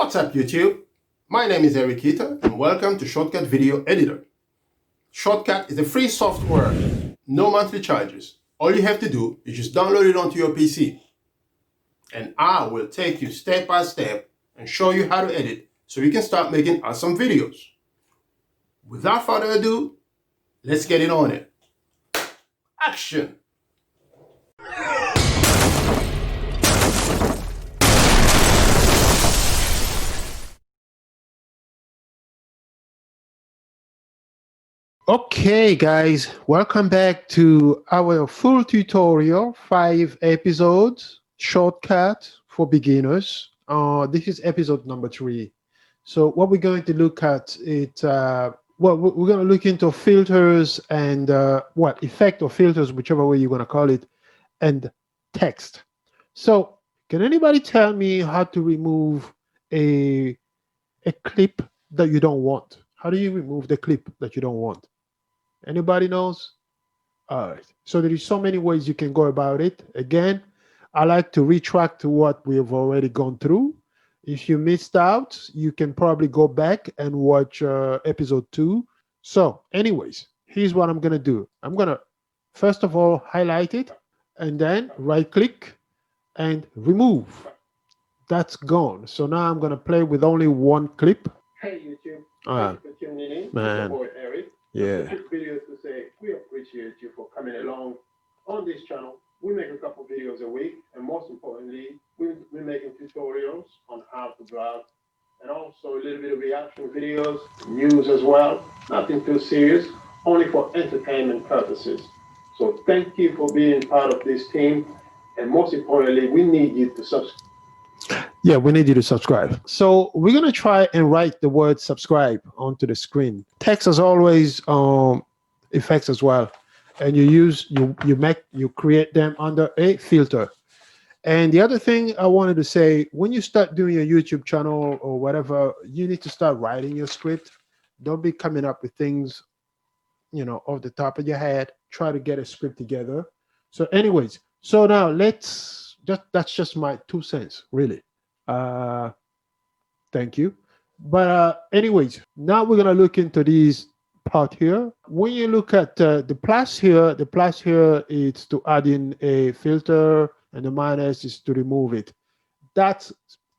What's up, YouTube? My name is Erikita, and welcome to Shortcut Video Editor. Shortcut is a free software, no monthly charges. All you have to do is just download it onto your PC. And I will take you step by step and show you how to edit so you can start making awesome videos. Without further ado, let's get it on it. Action! Okay, guys, welcome back to our full tutorial, 5 episodes, shortcut for beginners. This is episode number 3. So what we're going to look at is, well, we're going to look into filters and effect or filters, whichever way you want to call it, and text. So can anybody tell me how to remove a clip that you don't want? How do you remove the clip that you don't want? Anybody knows? All right. So there is so many ways you can go about it. Again, I like to retract to what we have already gone through. If you missed out, you can probably go back and watch episode 2. So anyways, here's what I'm going to do. I'm going to, first of all, highlight it and then right click and remove. That's gone. So now I'm going to play with only one clip. Hey YouTube, thank you for tuning in. Man. It's your boy Eric. Yeah. This video is to say we appreciate you for coming along on this channel. We make a couple videos a week, and most importantly, we're making tutorials on how to blog, and also a little bit of reaction videos, news as well. Nothing too serious, only for entertainment purposes. So thank you for being part of this team, and most importantly, we need you to subscribe. Yeah, we need you to subscribe. So we're going to try and write the word subscribe onto the screen. Text as always, effects as well. And you create them under a filter. And the other thing I wanted to say, when you start doing your YouTube channel or whatever, you need to start writing your script. Don't be coming up with things, off the top of your head. Try to get a script together. So anyways, so now that's just my 2 cents, really. Thank you. But anyways, now we're gonna look into this part here. When you look at the plus here is to add in a filter, and the minus is to remove it. That's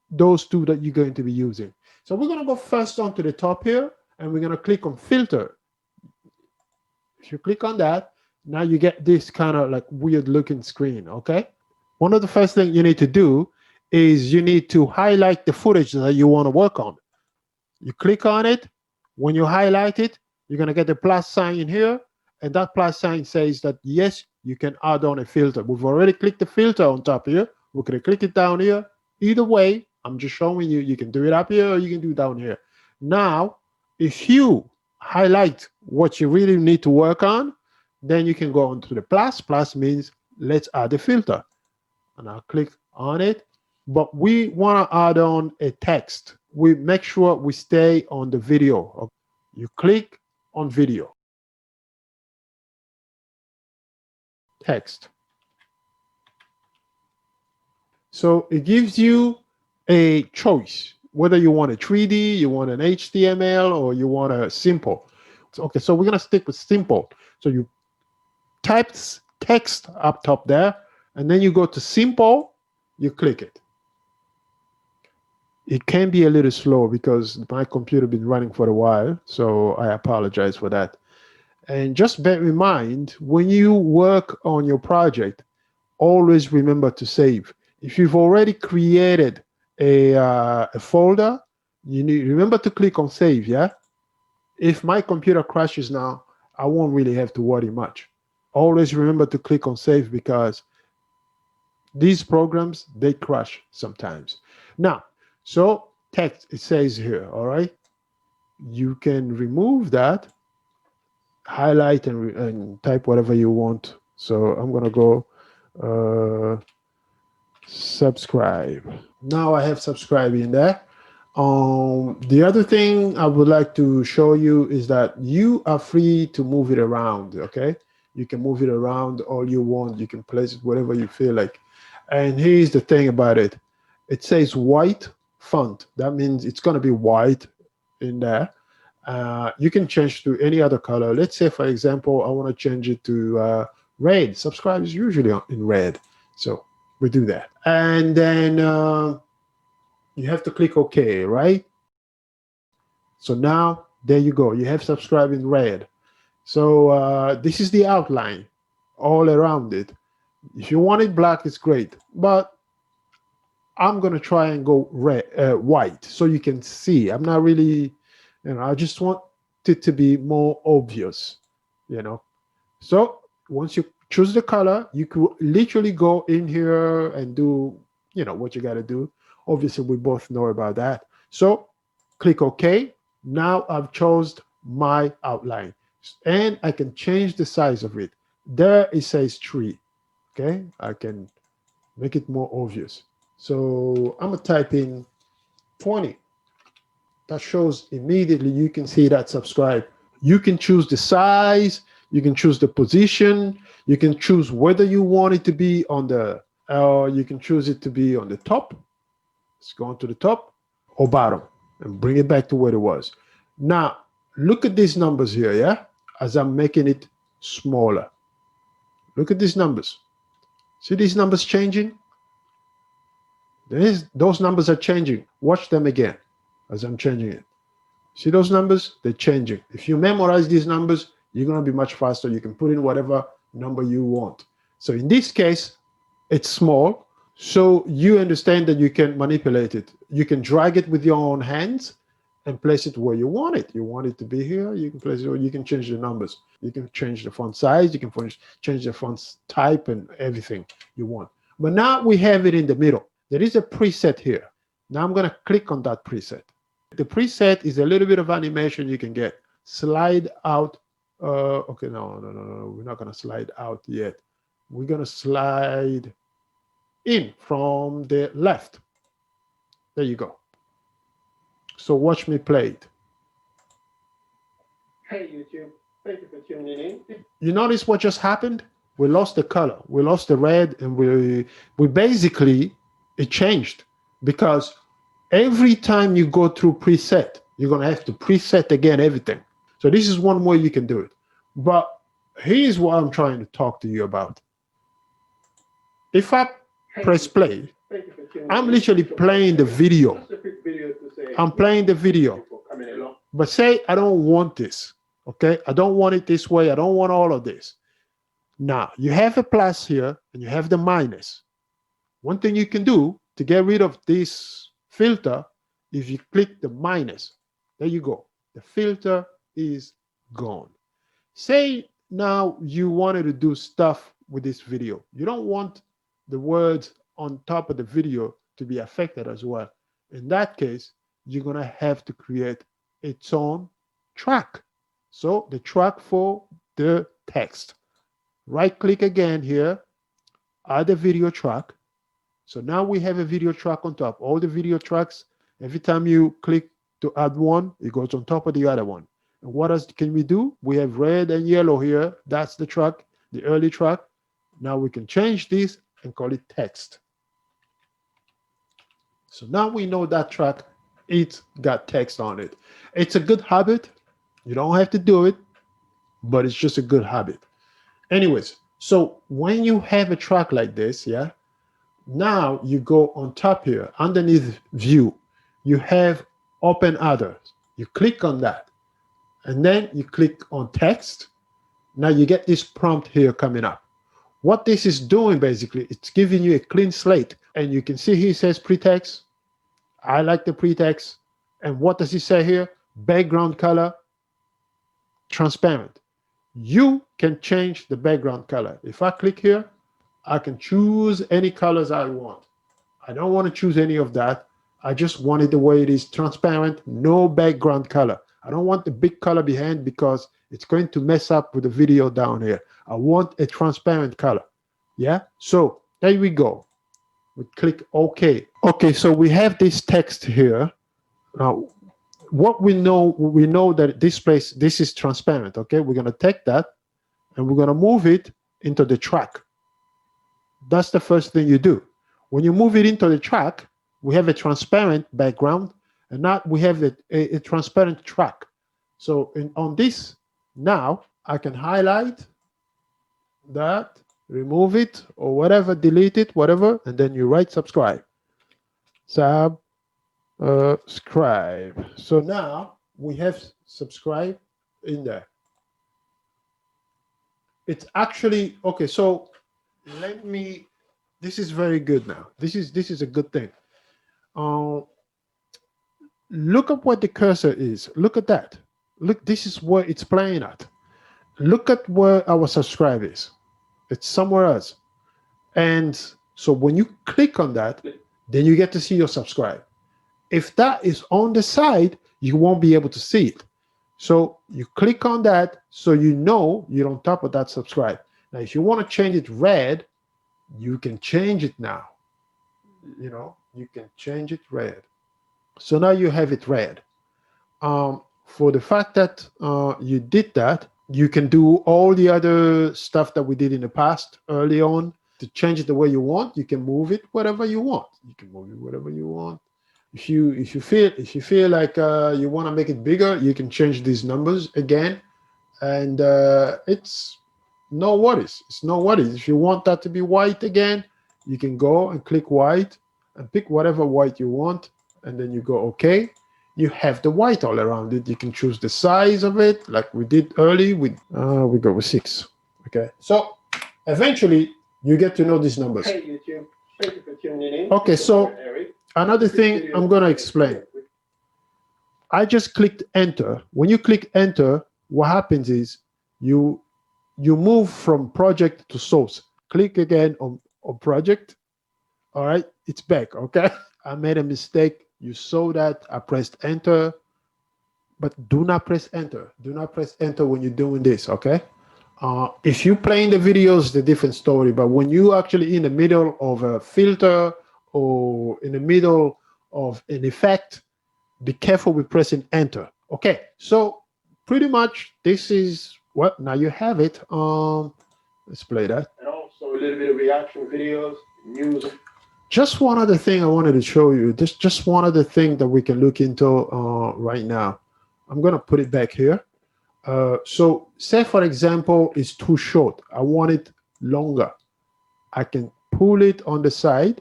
those two that you're going to be using. So we're gonna go first onto the top here, and we're gonna click on filter. If you click on that, now you get this kind of like weird looking screen. Okay. One of the first things you need to do is you need to highlight the footage that you want to work on. You click on it. When you highlight it, you're going to get the plus sign in here. And that plus sign says that, yes, you can add on a filter. We've already clicked the filter on top here. We're going to click it down here. Either way, I'm just showing you, you can do it up here or you can do it down here. Now, if you highlight what you really need to work on, then you can go on to the plus. Plus means let's add a filter. And I'll click on it. But we want to add on a text. We make sure we stay on the video. You click on video. Text. So it gives you a choice, whether you want a 3D, you want an HTML, or you want a simple. Okay, so we're going to stick with simple. So you type text up top there, and then you go to simple, you click it. It can be a little slow because my computer been running for a while, so I apologize for that. And just bear in mind, when you work on your project, always remember to save. If you've already created a folder, you need remember to click on save, yeah? If my computer crashes now, I won't really have to worry much. Always remember to click on save because these programs, they crash sometimes. Now, so text, it says here, all right? You can remove that, highlight and type whatever you want. So I'm gonna go subscribe. Now I have subscribe in there. The other thing I would like to show you is that you are free to move it around, okay? You can move it around all you want. You can place it wherever you feel like. And here's the thing about it. It says white font. That means it's going to be white in there. You can change to any other color. Let's say, for example, I want to change it to red. Subscribe is usually in red. So we do that. And then you have to click OK, right? So now, there you go. You have subscribe in red. So this is the outline all around it. If you want it black, it's great. But I'm going to try and go white so you can see. I'm not really, I just want it to be more obvious, So once you choose the color, you could literally go in here and do, what you got to do. Obviously, we both know about that. So click OK. Now I've chosen my outline and I can change the size of it. There it says 3. Okay, I can make it more obvious. So I'm gonna type in 20. That shows immediately, you can see that subscribe. You can choose the size, you can choose the position, you can choose whether you want it to be on the, or you can choose it to be on the top. Let's go on to the top or bottom and bring it back to where it was. Now, look at these numbers here, yeah? As I'm making it smaller. Look at these numbers. See these numbers changing? Those numbers are changing. Watch them again as I'm changing it. See those numbers? They're changing. If you memorize these numbers, you're going to be much faster. You can put in whatever number you want. So in this case, it's small. So you understand that you can manipulate it. You can drag it with your own hands and place it where you want it. You want it to be here, you can place it, or you can change the numbers. You can change the font size, you can change the font type and everything you want. But now we have it in the middle. There is a preset here. Now I'm going to click on that preset. The preset is a little bit of animation you can get. Slide out. Okay, no. We're not going to slide out yet. We're going to slide in from the left. There you go. So watch me play it. Hey YouTube, thank you for tuning in. You notice what just happened? We lost the color. We lost the red, and we basically, it changed, because every time you go through preset, you're going to have to preset again everything. So this is one way you can do it. But here's what I'm trying to talk to you about. If I press play, I'm literally playing the video. I'm playing the video. But say I don't want this, okay? I don't want it this way. I don't want all of this. Now, you have a plus here, and you have the minus. One thing you can do to get rid of this filter, if you click the minus, there you go. The filter is gone. Say now you wanted to do stuff with this video. You don't want the words on top of the video to be affected as well. In that case, you're going to have to create its own track. So the track for the text. Right click again here, add a video track. So now we have a video track on top. All the video tracks, every time you click to add one, it goes on top of the other one. And what else can we do? We have red and yellow here. That's the track, the early track. Now we can change this and call it text. So now we know that track, it's got text on it. It's a good habit. You don't have to do it, but it's just a good habit. Anyways, so when you have a track like this, yeah, now you go on top here, underneath view, you have open others. You click on that, and then you click on text. Now you get this prompt here coming up. What this is doing, basically, it's giving you a clean slate. And you can see here it says pretext. I like the pretext. And what does it say here? Background color, transparent. You can change the background color. If I click here, I can choose any colors I want. I don't want to choose any of that. I just want it the way it is, transparent, no background color. I don't want the big color behind because it's going to mess up with the video down here. I want a transparent color. Yeah, so there we go. We click OK. Okay, so we have this text here. Now, what we know that this place, this is transparent, okay? We're gonna take that and we're gonna move it into the track. That's the first thing you do. When you move it into the track, we have a transparent background, and now we have a transparent track. So on this, now I can highlight that, remove it, or whatever, delete it, whatever, and then you write subscribe. Subscribe. So now we have subscribe in there. It's actually okay. So let me. This is very good now. This is a good thing. Look at what the cursor is. Look at that. Look, this is where it's playing at. Look at where our subscribe is. It's somewhere else. And so when you click on that, then you get to see your subscribe. If that is on the side, you won't be able to see it. So you click on that so you know you're on top of that subscribe. Now, if you want to change it red, you can change it now. You know, you can change it red. So now you have it red. For the fact that you did that, you can do all the other stuff that we did in the past early on to change it the way you want. You can move it whatever you want. You can move it whatever you want. If you feel like you want to make it bigger, you can change these numbers again, and it's no worries. It's no worries. If you want that to be white again, you can go and click white and pick whatever white you want, and then you go OK. You have the white all around it. You can choose the size of it, like we did early. We go with 6. Okay, so eventually you get to know these numbers. Hey YouTube, thank you for tuning in. Okay, so another thing I'm going to explain. I just clicked enter. When you click enter, what happens is you move from project to source. Click again on project. All right, it's back. Okay, I made a mistake. You saw that I pressed enter, but do not press enter. Do not press enter when you're doing this. Okay. If you play in the videos, the different story. But when you actually in the middle of a filter or in the middle of an effect, be careful with pressing enter. Okay, so pretty much this is what now you have it. Let's play that. And also a little bit of reaction videos, music. Just one other thing I wanted to show you. Just one other thing that we can look into right now. I'm gonna put it back here. So say for example, it's too short. I want it longer. I can pull it on the side,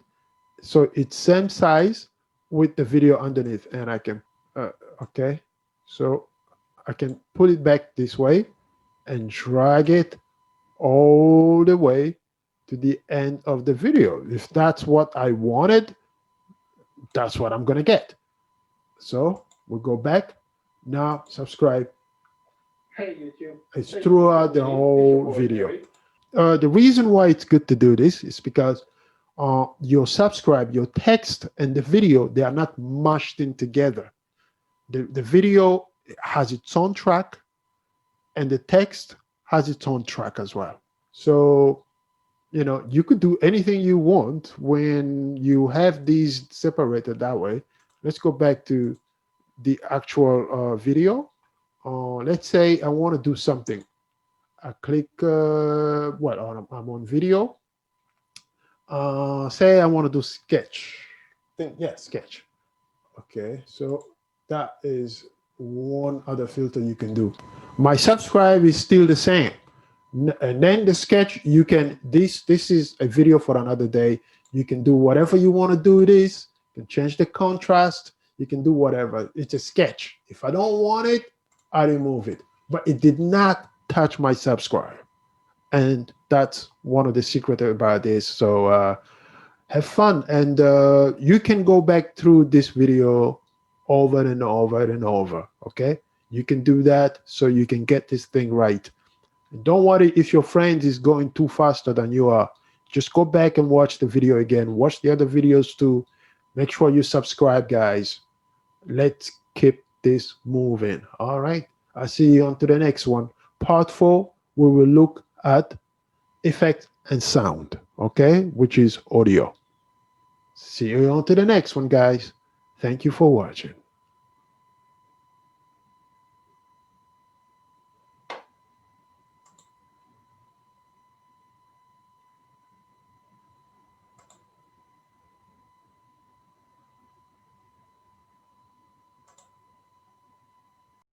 so it's same size with the video underneath, and I can, okay. So I can pull it back this way and drag it all the way to the end of the video. If that's what I wanted, that's what I'm gonna get. So we'll go back. Now subscribe. Hey YouTube. It's throughout the whole video. The reason why it's good to do this is because your subscribe, your text and the video, they are not mashed in together. The video has its own track and the text has its own track as well. So, you know, you could do anything you want when you have these separated that way. Let's go back to the actual video. Let's say I want to do something. I click, I'm on video. Say I want to do sketch. Sketch. Okay, so that is one other filter you can do. My subscribe is still the same. And then the sketch, you can, this is a video for another day. You can do whatever you want to do with this. You can change the contrast. You can do whatever. It's a sketch. If I don't want it, I remove it. But it did not touch my subscribe. And that's one of the secrets about this. So have fun. And you can go back through this video over and over and over. Okay? You can do that so you can get this thing right. Don't worry if your friend is going too faster than you are. Just go back and watch the video again. Watch the other videos too. Make sure you subscribe, guys. Let's keep this moving. All right. I'll see you on to the next one. Part 4, we will look at effect and sound, okay, which is audio. See you on to the next one, guys. Thank you for watching.